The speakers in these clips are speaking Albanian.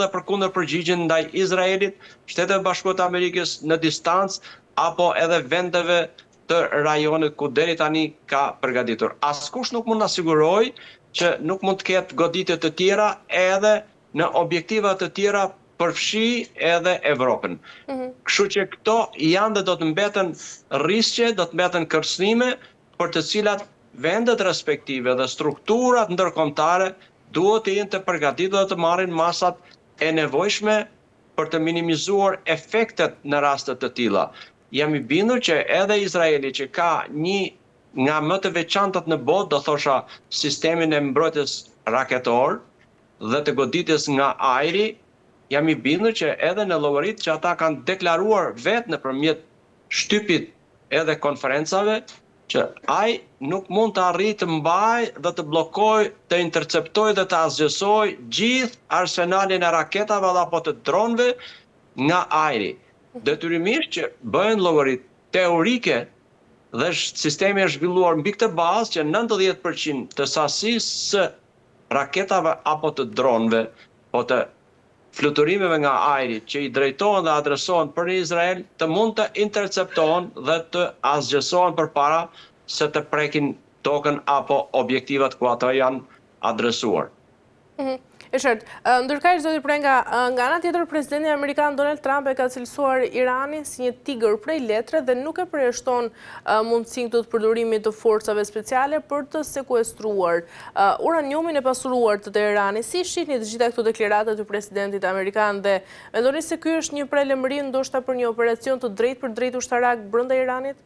dhe përkundër përgjigjen ndaj Izraelit, Shtetet e Bashkuara të Amerikës në distancë apo edhe vendeve të rajonit ku deri tani ka përgatitur. Askush nuk mund na sigurojë që nuk mund të ketë goditje të tjera edhe në objektiva të tjera përfshi edhe Evropën. Kështu që këto janë dhe do të mbeten rrisqe, do të mbeten kërcënime për të cilat vendet respektive dhe strukturat ndërkombëtare duhet të jenë të përgatitura të marrin masat e nevojshme për të minimizuar efektet në raste të tilla. Jam i bindur që edhe Izraeli, që ka një nga më të veçantat në botë, do thosha sistemin e mbrojtjes raketor dhe të goditjes nga ajri, jam i bindur që edhe në llogarit që ata kanë deklaruar vetë nëpërmjet shtypit edhe konferencave, që ai nuk mund të arrijë të mbajë dhe të bllokojë, të interceptojë dhe të asgjësojë gjithë arsenalin e raketave apo të dronëve nga ajri. Detyrimisht që bëhen llogarit teorike dhe sistemi është zhvilluar mbi këtë bazë që 90% të sasisë së raketave apo të dronëve, po të fluturimeve nga ajri që i drejtohen dhe adresohen për Izrael të mund të interceptohen dhe të asgjësohen përpara se të prekin tokën apo objektivat ku ato janë adresuar. E qartë. Ndërkaq, zoti Prenga, nga ana tjetër presidenti amerikan Donald Trump e ka cilësuar Iranin si një tigër prej letre dhe nuk e përjashton mundësinë të përdorimit të forcave speciale për të sekuestruar uraniumin e pasuruar të Teheranit. Si shihni të gjitha këto deklarata të presidentit amerikan dhe mendoni se ky është një prelëmërim ndoshta për një operacion të drejtë për drejtë ushtarak brenda Iranit?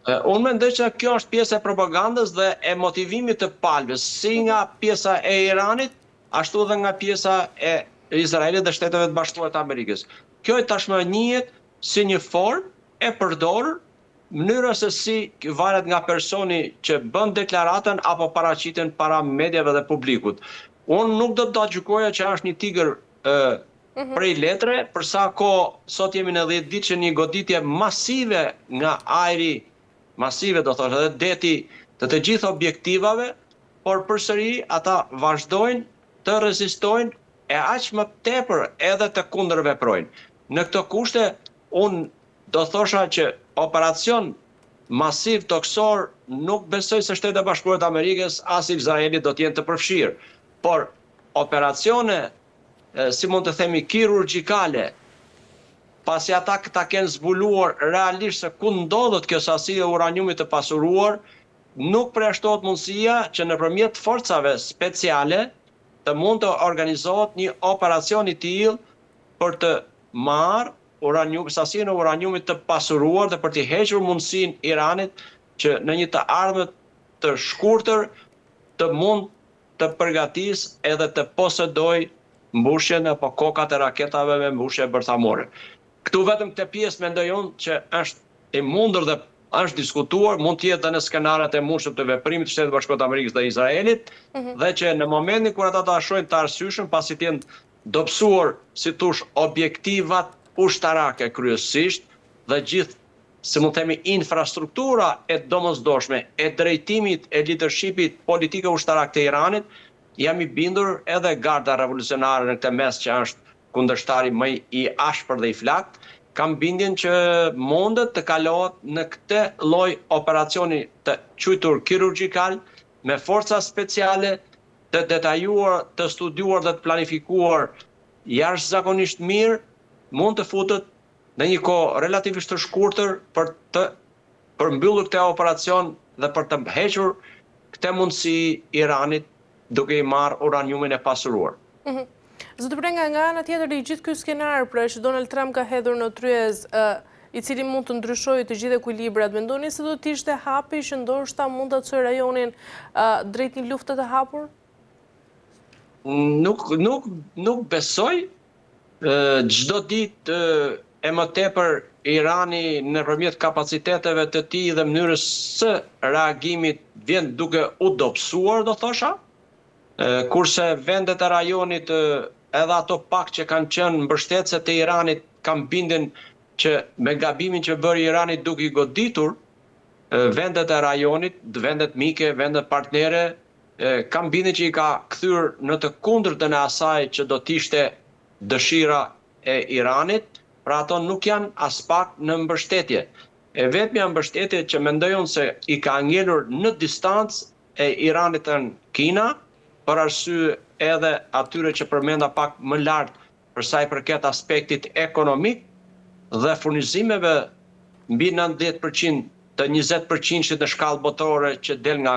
Unë mendoj që kjo është pjesë e propagandës dhe e motivimit të palëve, si nga pjesa e Iranit, ashtu dhe nga pjesa e Izraelit dhe Shteteve të Bashkuara të Amerikës. Kjo tashmë njihet si një formë e përdorur, mënyra se si varet nga personi që bën deklaratën apo paraqiten para mediave dhe publikut. Unë nuk do ta gjykoja që është një tigër prej letre, për sa kohë sot jemi në 10 ditë që një goditje masive nga ajri, masive do thosh edhe deti të gjithë objektivave, por përsëri ata vazhdojnë të rezistojnë e aq më tepër edhe të kundërveprojnë. Në këto kushte, unë do thosha që operacion masiv toksor nuk besoj se Shtetet e Bashkuara të Amerikës as Izraeli do të jenë të përfshirë, por operacione, si mund të themi, kirurgjikale, pasi ata këta kenë zbuluar realisht se ku ndodhet kjo sasi e uraniumit të pasuruar, nuk përjashtohet mundësia që nëpërmjet forcave speciale të mund të organizohet një operacion i tillë për të marrë sasinë e uraniumit të pasuruar dhe për të hequr mundësinë Iranit që në një të ardhmen të shkurtër të mund të përgatisë edhe të posedojë mbushjen apo kokat e raketave me mbushje bërthamore. Këtu vetëm këtë pjesë mendoj unë që është e mundur dhe është diskutuar, mund të jetë dhe në skenaret e mundshëm të veprimit të Shtetit Bashkuar të Amerikës dhe Izraelit, dhe që në momentin kur ata ta shohin të arsyeshëm, pasi të jenë dobësuar, si thosh, objektivat ushtarake kryesisht dhe gjithë, si mund të themi, infrastruktura e domosdoshme e drejtimit e leadershipit politike ushtarak të Iranit, jam i bindur edhe garda revolucionare në këtë mes që është kundërshtari më i ashpër dhe i flakt, kam bindjen që mundet të kalohet në këtë lloj operacioni të quajtur kirurgjikal me forca speciale të detajuar, të studiuar dhe të planifikuar jashtëzakonisht mirë, mund të futet në një kohë relativisht të shkurtër për të përmbyllur këtë operacion dhe për të hequr këtë mundësi Iranit duke i marrë uraniumin e pasuruar. Zoti Prenga, nga ana tjetër i gjithë ky skenar pra që Donald Trump ka hedhur në tryezë, i cili mund të ndryshojë të gjithë ekuilibrat, mendoni se do të ishte hapi që ndoshta mund ta çojë rajonin drejt një lufte të hapur? Nuk besoj. Çdo ditë e më tepër Irani nëpërmjet kapaciteteve të tij dhe mënyrës së reagimit vjen duke u dobësuar, do thosha, kurse vendet e rajonit edhe ato pak që kanë qenë mbështetëse të Iranit kanë bindjen që me gabimin që bëri Irani duke i goditur vendet e rajonit, vendet mike, vendet partnere, kam bindje që i ka kthyer në të kundërtën e asaj që do t'ishte dëshira e Iranit, pra ato nuk janë as pak në mbështetje. E vetmja mbështetje që mendoj unë se i ka ngelur në distancë e Iranit në Kina, për arsye edhe atyre që përmenda pak më lart për sa i përket aspektit ekonomik dhe furnizimeve mbi 90% të 20% në shkallë botërore që del nga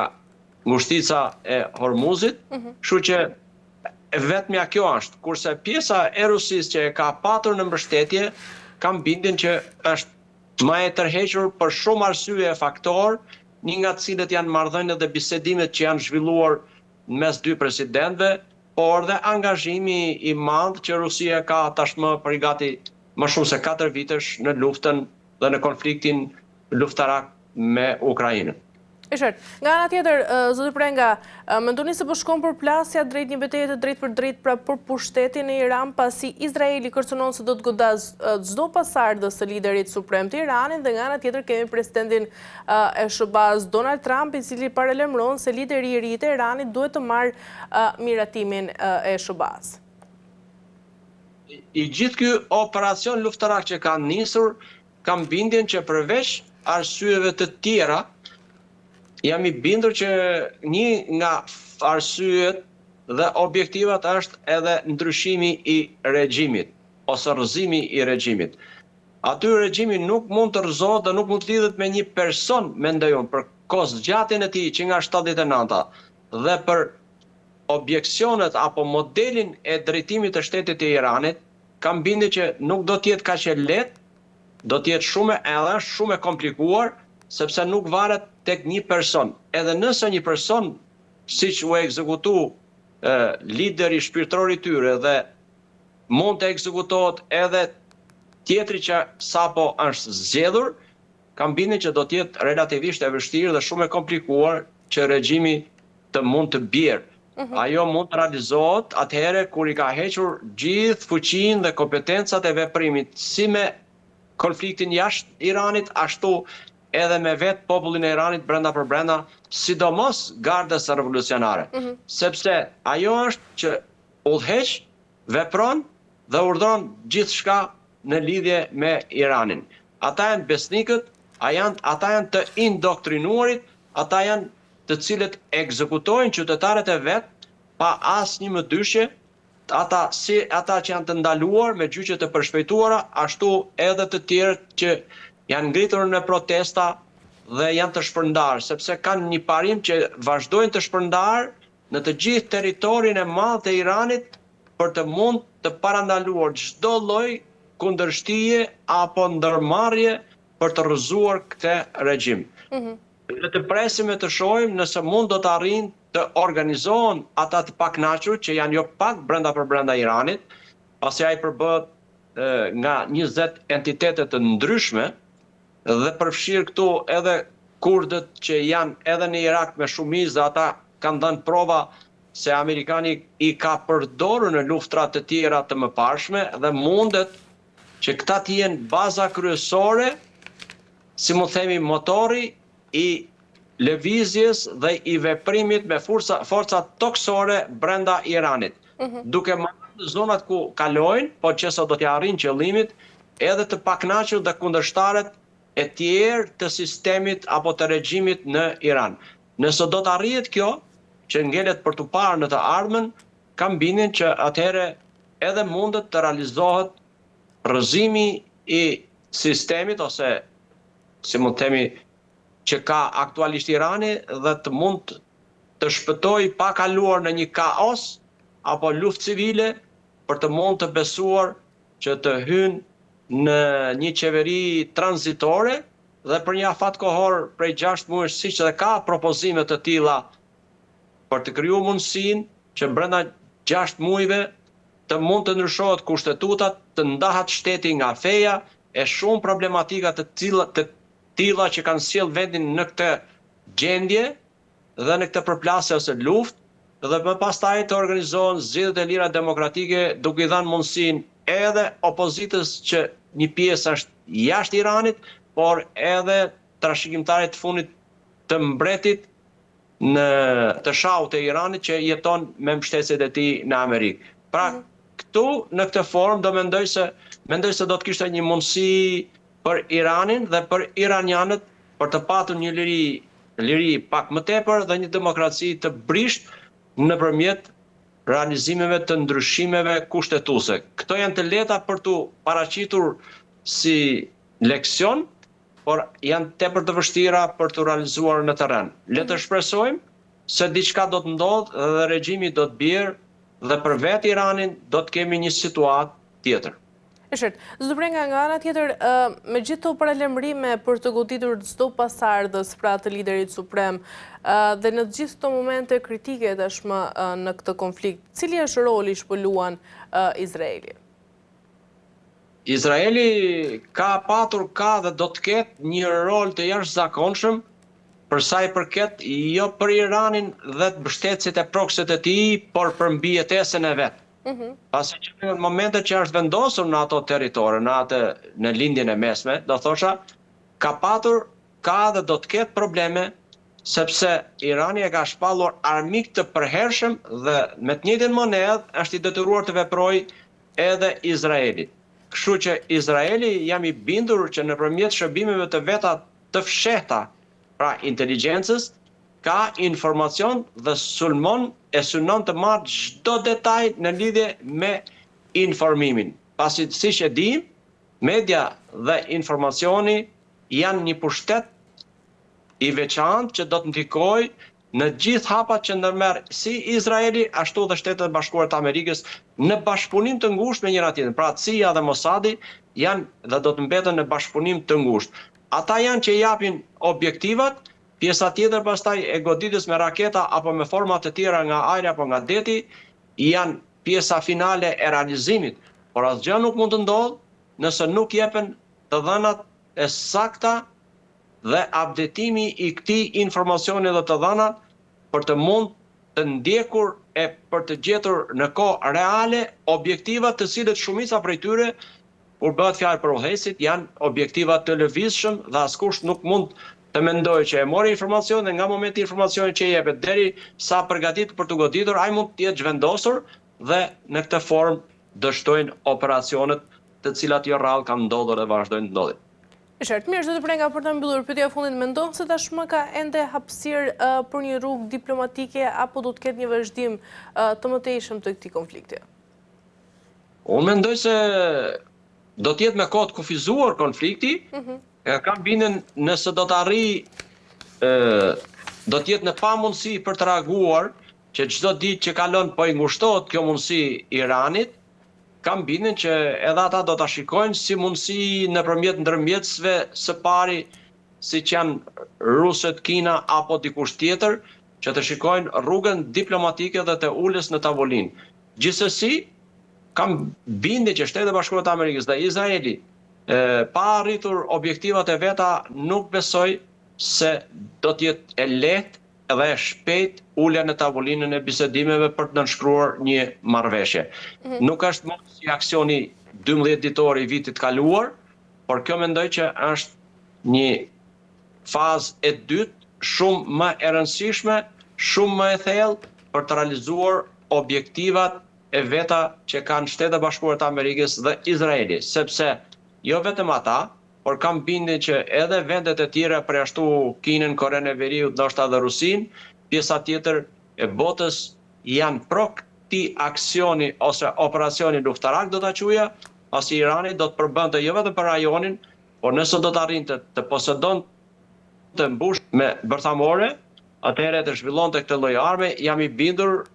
ngushtica e Hormuzit, kështu që vetmja kjo është, kurse pjesa e Rusisë që e ka patur në mbështetje, kam bindjen që është më e tërhequr për shumë arsye e faktor, një nga të cilët janë marrëdhëniet dhe bisedimet që janë zhvilluar mes dy presidentëve, por dhe angazhimi i madh që Rusia ka tashmë për gati më shumë se 4 vitesh në luftën dhe në konfliktin luftarak me Ukrainën. E qartë. Nga ana tjetër, zoti Prenga, mendoni se po shkon për plasja drejt një betejë të drejtë për drejtë pra për pushtetin në Iran, pasi Izraeli kërcënon se do të godas çdo pasardhës së liderit suprem të Iranit, dhe nga ana tjetër kemi presidentin e SBA-s Donald Trump, i cili paralajmëron se lideri i ri të Iranit duhet të marrë miratimin e SBA-s. I gjithë ky operacion luftarak që ka nisur, kam bindjen që përveç arsyeve të tjera, jam i bindur që një nga arsyet dhe objektivat është edhe ndryshimi i regjimit, ose rrëzimi i regjimit. Aty regjimi nuk mund të rrëzohet dhe nuk mund të lidhet me një person, mendoj unë, për kohëzgjatjen e tij që nga 79-a dhe për objeksionet apo modelin e drejtimit të shtetit të Iranit, kam bindje që nuk do të jetë kaq e lehtë, do të jetë shumë e komplikuar, sepse nuk varet tek një person. Edhe nëse një person, siç u ekzekutu lideri shpirtëror i tyre dhe mund të ekzekutohet edhe tjetri që sapo është zgjedhur, kam bindjen që do të jetë relativisht e vështirë dhe shumë e komplikuar që regjimi të mund të bjerë. Ajo mund të realizohet atëherë kur i ka hequr gjithë fuqinë dhe kompetencat e veprimit, si me konfliktin jashtë Iranit, ashtu edhe me vetë popullin e Iranit brenda për brenda, sidomos gardës revolucionare. Sepse ajo është që udhëheq, vepron dhe urdhron gjithçka në lidhje me Iranin. Ata janë besnikët, ata janë të indoktrinuarit, ata janë të cilët ekzekutojnë qytetarët e vet pa asnjë mëdyshje, ata që janë të ndaluar me gjyqe të përshpejtuara, ashtu edhe të tjerë që janë ngritur në protesta dhe janë të shpërndarë, sepse kanë një parim që vazhdojnë të shpërndarë në të gjithë territorin e madh të Iranit për të mund të parandaluar çdo lloj kundërshtije apo ndërmarrje për të rrëzuar këtë regjim. Le të presim e të shohim nëse mund do të arrijnë të organizohen ata të pakënaqur që janë jo pak brenda për brenda Iranit, pasi ai përbëhet nga 20 entitete të ndryshme, dhe përfshirë këtu edhe kurdët që janë edhe në Irak me shumicë, dhe ata kanë dhënë prova se Amerikani i ka përdorur në luftra të tjera të mëparshme, dhe mundet që këta të jenë baza kryesore, si mu themi motori i lëvizjes dhe i veprimit me forca toksore brenda Iranit. Duke marrë në zonat ku kalojnë, po qësa do t'ja arrijnë qëllimit, edhe të pakënaqur dhe kundërshtarët e tjerë të sistemit apo të regjimit në Iran. Nëse do të arrihet kjo, që ngelet për të parë në të ardhmen, kam bindjen që atëherë edhe mundet të realizohet rrëzimi i sistemit, ose si mund të themi që ka aktualisht Irani, dhe të mund të shpëtoj pa kaluar në një kaos apo luftë civile, për të mund të besuar që të hynë në një qeveri tranzitore, dhe për një afat kohor prej 6 muajsh, siç edhe ka propozime të tilla për të krijuar mundësinë që brenda 6 muajve të mund të ndryshohet kushtetuta, të ndahet shteti nga feja, e shumë problematika të tilla që kanë sjell vendin në këtë gjendje dhe në këtë përplasje ose luftë, dhe më pastaj të organizohen zgjedhjet e lira demokratike, duke i dhënë mundësinë edhe opozitës që një pjesë është jashtë Iranit, por edhe trashëgimtarit të fundit të mbretit në të shahut e Iranit që jeton me mbështetësit e tij në Amerikë. Pra, këtu në këtë formë mendoj se do të kishte një mundësi për Iranin dhe për iranianët për të patur një liri pak më tepër dhe një demokraci të brisht nëpërmjet realizimeve të ndryshimeve kushtetuese. Këto janë të lehta për tu paraqitur si leksion, por janë tepër të vështira për të realizuar në terren. Le të shpresojmë se diçka do të ndodhë dhe regjimi do të bjerë dhe për vetë Iranin do të kemi një situatë tjetër. E qartë, zoti Prenga, nga ana tjetër, me gjithë këto paralajmërime për të goditur çdo pasardhës pra të liderit suprem dhe në të gjithë këto momente kritike tashmë në këtë konflikt, cili është roli që po luan Izraeli? Izraeli ka dhe do të ketë një rol të jashtëzakonshëm për sa i përket jo për Iranin dhe të mbështetësit e proksit e tij, por për mbijetesën e vet. Pasi që në momentet që është vendosur në ato territore, në lindjen e mesme, do thosha, ka dhe do të ketë probleme, sepse Irani e ka shpallur armik të përhershëm dhe me të njëjtën monedhë është i detyruar të veprojë edhe Izraeli. Kështu që Izraeli jam i bindur që nëpërmjet shërbimeve të veta të fshehta, pra inteligjencës, ka informacion dhe synon të marrë çdo detaj në lidhje me informimin. Pasi siç e dim, media dhe informacioni janë një pushtet i veçantë që do të ndikojë në gjithë hapat që ndërmerr si Izraeli ashtu dhe Shtetet Bashkuara të Amerikës në bashkëpunim të ngushtë me njëra tjetrën. Pra CIA dhe Mossadi janë dhe do të mbeten në bashkëpunim të ngushtë. Ata janë që japin objektivat, pjesa tjetër pastaj e goditjes me raketa apo me forma të tjera nga ajri apo nga deti janë pjesa finale e realizimit. Por asgjë nuk mund të ndodhë nëse nuk jepen të dhënat e sakta dhe updatimi i këtij informacioni dhe të dhënat për të mund të ndjekur e për të gjetur në kohë reale objektiva të cilët shumica prej tyre, kur bëhet fjalë për udhëheqësit, janë objektiva të lëvizshëm dhe askush nuk mund të mendojë që e mori informacion dhe nga momenti informacioni që jepet deri sa përgatit për të goditur, ai mund të jetë zhvendosur dhe në këtë formë dështojnë operacionet të cilat jo rrallë kanë ndodhur dhe vazhdojnë të ndodhin. Qartë, mirë, zoti Prenga, për të mbyllur pyetja fundit, mendon se tashmë ka ende hapësirë për një rrugë diplomatike apo do të ketë një vazhdim të mëtejshëm të këtij konflikti? Unë mendoj se do të jetë me kohë të kufizuar konflikti, kam bindjen nëse do të do të jetë në pamundësi për të reaguar që çdo ditë që kalon po i ngushtohet kjo mundësi Iranit, kam bindjen që edhe ata do ta shikojnë si mundësi nëpërmjet ndërmjetësve së pari, siç janë Rusët, Kina apo dikush tjetër, që të shikojnë rrugën diplomatike dhe të ulës në tavolinë. Gjithsesi, kam bindje që Shtetet Bashkuara të Amerikës dhe Izraeli, pa arritur objektivat e veta, nuk besoj se do të jetë e lehtë edhe e shpejt ulja në tavolinën e bisedimeve për të nënshkruar një marrëveshje. Nuk është më si aksioni 12 ditor i vitit kaluar, por kjo mendoj që është një fazë e dytë shumë më e rëndësishme, shumë më e thellë për të realizuar objektivat e veta që kanë Shtetet Bashkuara të Amerikës dhe Izraeli, sepse jo vetëm ata, por kam bindjen që edhe vendet e tjera përjashtu Kinën, Korenë e Veriut, ndoshta edhe Rusinë, pjesa tjetër e botës janë pro këtij aksioni ose operacioni luftarak do ta quaja, pasi Irani do të përbënte jo vetëm për rajonin, por nëse do të arrinte të posedonte të mbush me bërthamore, atëherë të zhvillonte këtë lloj arme, jam i bindur